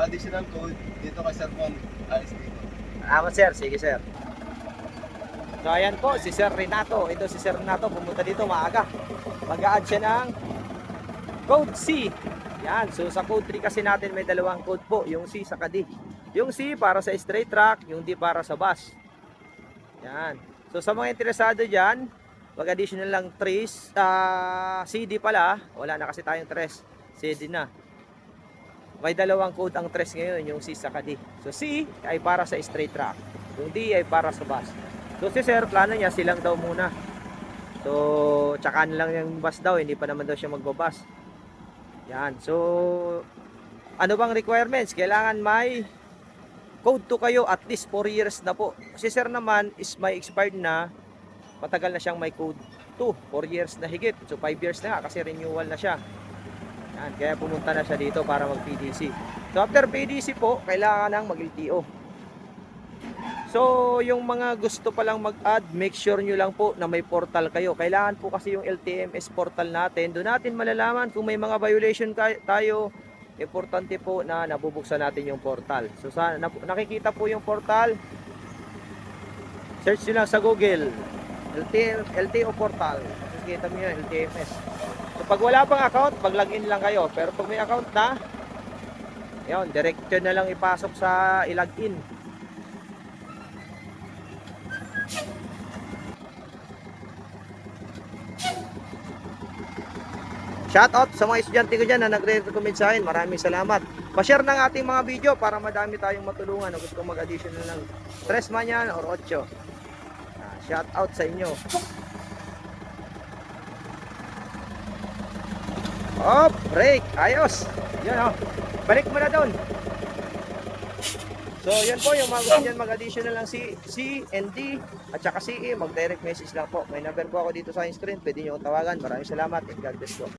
additional code dito kay Sir Pong. Alis dito. Salamat sir, sige sir. So ayan po, si Sir Renato. Ito si Sir Renato, pumunta dito maaga. Mag-a-add siya ng code C. Yan, so sa code 3 kasi natin may dalawang code po. Yung C sa D. Yung C para sa straight track, yung D para sa bus. Yan. So sa mga interesado dyan, mag-additional lang 3 CD pala. Wala na kasi tayong 3 CD na. May dalawang code ang 3 ngayon, yung C sa D. So C ay para sa straight track, yung D ay para sa bus. So si Sir, plano niya silang daw muna. So tsaka na lang yung bus daw, hindi pa naman daw siya magbabas. Yan. So ano bang requirements? Kailangan may code 2 kayo, at least 4 years na po. Si Sir naman is may expired na, matagal na siyang may code 2, 4 years na higit. So 5 years na nga kasi renewal na siya. Yan, kaya pumunta na siya dito para mag PDC. So after PDC po, kailangan nang mag LTO. So yung mga gusto palang mag-add, make sure nyo lang po na may portal kayo. Kailangan po kasi yung LTMS portal natin. Doon natin malalaman kung may mga violation tayo. Importante po na nabubuksan natin yung portal. So nakikita po yung portal. Search nyo lang sa Google, LTO portal. Nakikita nyo yung LTMS. So pag wala pang account, mag-login lang kayo. Pero pag may account na, yun, direction na lang ipasok sa i-login. Shoutout sa mga estudyante ko dyan na nagre-recommend sa akin. Maraming salamat. Pa-share ng ating mga video para madami tayong matulungan. Gusto ko mag-additional ng 3 man yan or 8. Shoutout sa inyo. Oh, break. Ayos. Yun, oh. Balik mo na doon. So, yan po yung mga gusto dyan mag-additional ng C and D at saka CE. Mag-direct message lang po. May number po ako dito sa screen. Pwede nyo tawagan. Maraming salamat and God bless po.